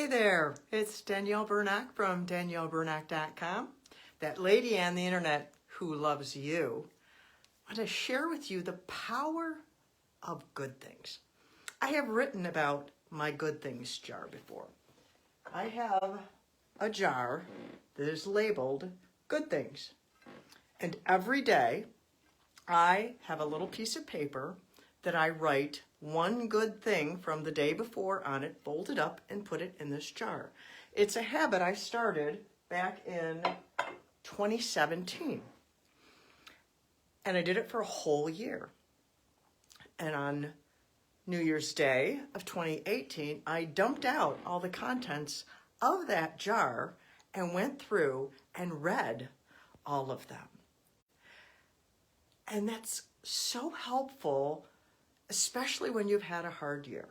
there, it's Danielle Bernack from DanielleBernack.com, that lady on the internet who loves you. I want to share with you the power of good things. I have written about my good things jar before. I have a jar that is labeled good things. And every day I have a little piece of paper that I write one good thing from the day before on it, fold it up, and put it in this jar. It's a habit I started back in 2017. And I did it for a whole year. And on New Year's Day of 2018, I dumped out all the contents of that jar and went through and read all of them. And that's so helpful, especially when you've had a hard year.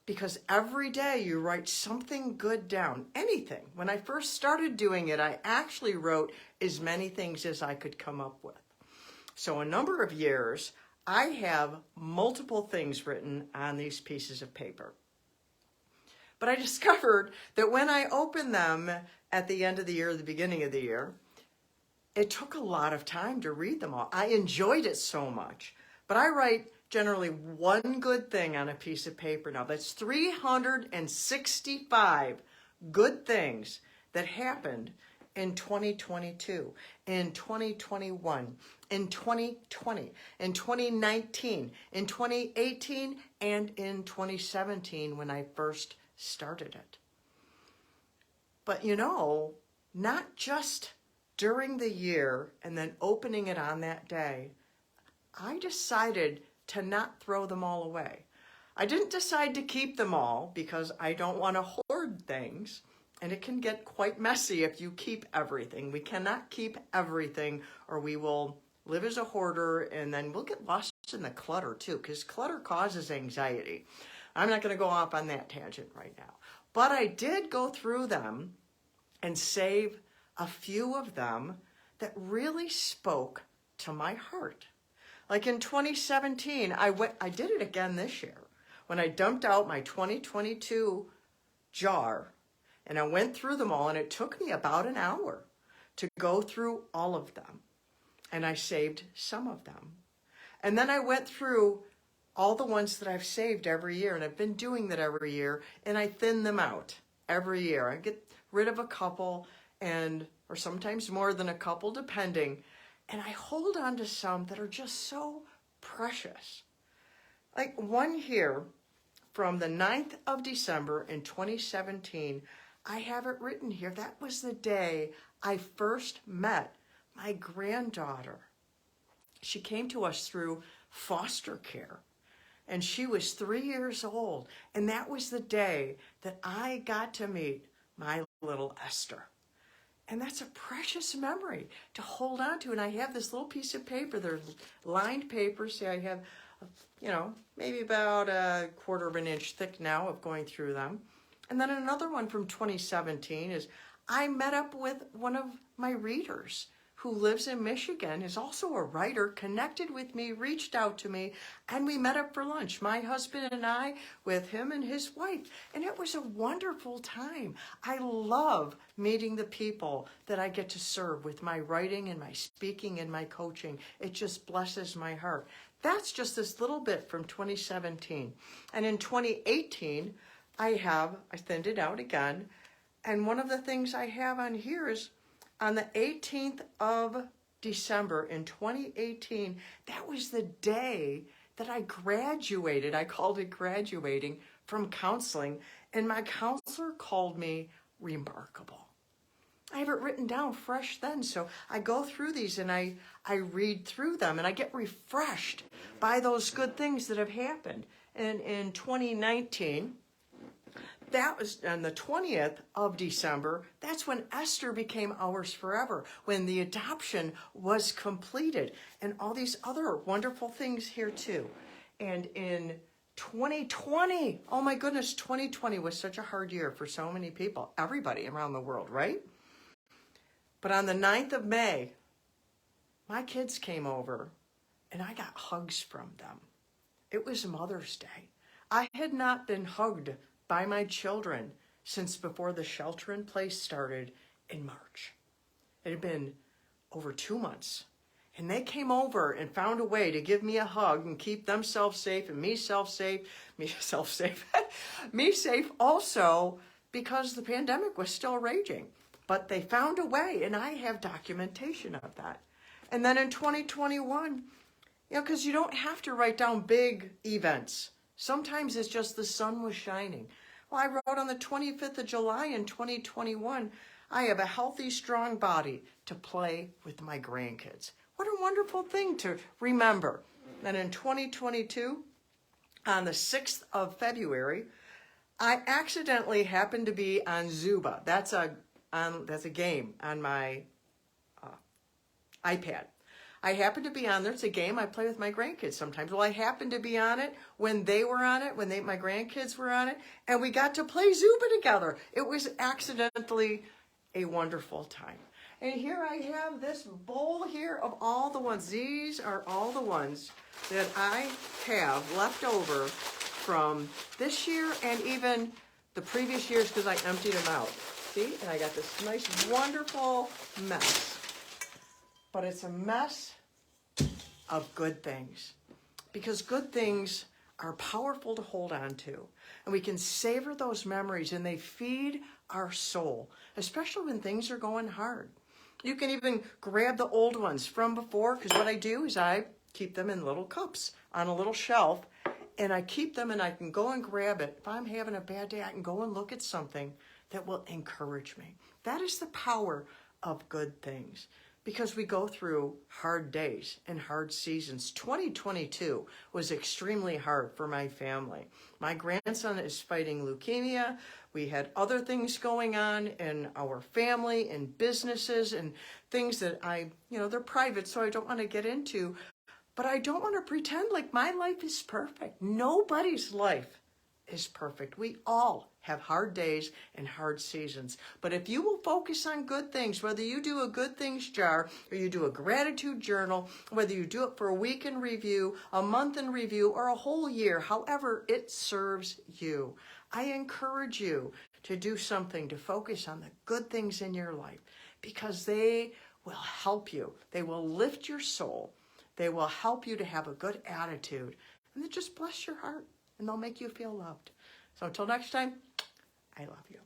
Because every day you write something good down, anything. When I first started doing it, I actually wrote as many things as I could come up with. So a number of years, I have multiple things written on these pieces of paper. But I discovered that when I opened them at the end of the year or the beginning of the year, it took a lot of time to read them all. I enjoyed it so much. But I write generally one good thing on a piece of paper now. That's 365 good things that happened in 2022, in 2021, in 2020, in 2019, in 2018, and in 2017 when I first started it. But you know, not just during the year and then opening it on that day, I decided to not throw them all away. I didn't decide to keep them all because I don't want to hoard things, and it can get quite messy if you keep everything. We cannot keep everything or we will live as a hoarder and then we'll get lost in the clutter too, because clutter causes anxiety. I'm not going to go off on that tangent right now. But I did go through them and save a few of them that really spoke to my heart. Like in 2017, I did it again this year when I dumped out my 2022 jar and I went through them all, and it took me about an hour to go through all of them. And I saved some of them. And then I went through all the ones that I've saved every year, and I've been doing that every year, and I thin them out every year. I get rid of a couple or sometimes more than a couple depending, and I hold on to some that are just so precious. Like one here from the 9th of December in 2017, I have it written here. That was the day I first met my granddaughter. She came to us through foster care, and she was 3 years old, and that was the day that I got to meet my little Esther. And that's a precious memory to hold on to. And I have this little piece of paper. They're lined paper. See, I have, maybe about a quarter of an inch thick now of going through them. And then another one from 2017 is I met up with one of my readers who lives in Michigan, is also a writer, connected with me, reached out to me, and we met up for lunch. My husband and I with him and his wife. And it was a wonderful time. I love meeting the people that I get to serve with my writing and my speaking and my coaching. It just blesses my heart. That's just this little bit from 2017. And in 2018, I thinned it out again. And one of the things I have on here is on the 18th of December in 2018, that was the day that I graduated. I called it graduating from counseling. And my counselor called me remarkable. I have it written down fresh then. So I go through these and I read through them and I get refreshed by those good things that have happened. And in 2019, that was on the 20th of December. That's when Esther became ours forever, when the adoption was completed, and all these other wonderful things here too. And in 2020, oh my goodness, 2020 was such a hard year for so many people, everybody around the world, right? But on the 9th of May, my kids came over and I got hugs from them. It was Mother's Day. I had not been hugged by my children since before the shelter in place started in March. It had been over 2 months. And they came over and found a way to give me a hug and keep themselves safe and me safe also, because the pandemic was still raging. But they found a way, and I have documentation of that. And then in 2021, because you don't have to write down big events. Sometimes it's just the sun was shining. Well, I wrote on the 25th of July in 2021, I have a healthy, strong body to play with my grandkids. What a wonderful thing to remember. And in 2022, on the 6th of February, I accidentally happened to be on Zuba. That's a game on my iPad. I happened to be on there. It's a game I play with my grandkids sometimes. Well, I happened to be on it when they were on it, when my grandkids were on it, and we got to play Zuba together. It was accidentally a wonderful time. And here I have this bowl here of all the ones. These are all the ones that I have left over from this year and even the previous years because I emptied them out. See? And I got this nice, wonderful mess. But it's a mess of good things. Because good things are powerful to hold on to. And we can savor those memories and they feed our soul, especially when things are going hard. You can even grab the old ones from before, because what I do is I keep them in little cups on a little shelf, and I keep them and I can go and grab it. If I'm having a bad day, I can go and look at something that will encourage me. That is the power of good things, because we go through hard days and hard seasons. 2022 was extremely hard for my family. My grandson is fighting leukemia. We had other things going on in our family and businesses and things that they're private, so I don't want to get into. But I don't want to pretend like my life is perfect. Nobody's life is perfect. We all have hard days and hard seasons. But if you will focus on good things, whether you do a good things jar or you do a gratitude journal, whether you do it for a week in review, a month in review, or a whole year, however it serves you, I encourage you to do something to focus on the good things in your life, because they will help you. They will lift your soul. They will help you to have a good attitude, and they just bless your heart, and they'll make you feel loved. So until next time, I love you.